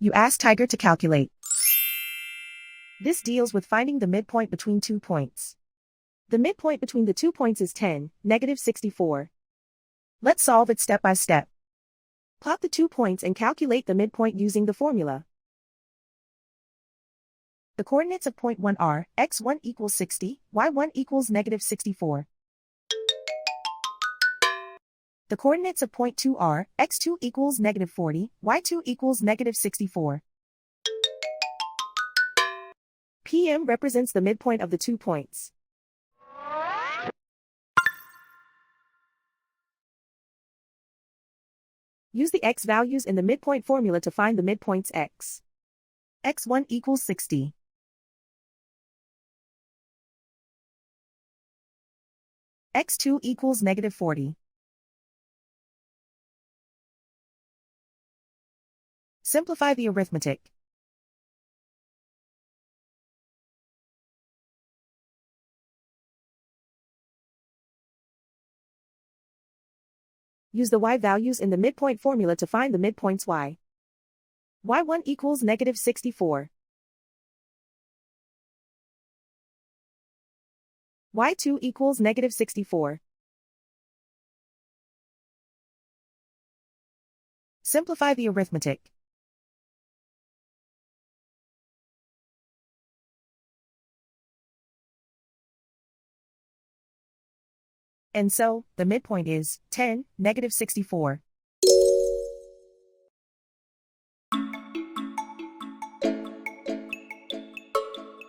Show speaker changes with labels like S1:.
S1: You ask Tiger to calculate. This deals with finding the midpoint between 2 points. The midpoint between the 2 points is 10, negative 64. Let's solve it step by step. Plot the 2 points and calculate the midpoint using the formula. The coordinates of point 1 are x1 equals 60, y1 equals negative 64. The coordinates of point 2 are x2 equals negative 40, y2 equals negative 64. PM represents the midpoint of the 2 points. Use the x values in the midpoint formula to find the midpoints x. x1 equals 60. x2 equals negative 40. Simplify the arithmetic. Use the y values in the midpoint formula to find the midpoints y. y1 equals negative 64. y2 equals negative 64. Simplify the arithmetic. And so, the midpoint is 10, negative 64.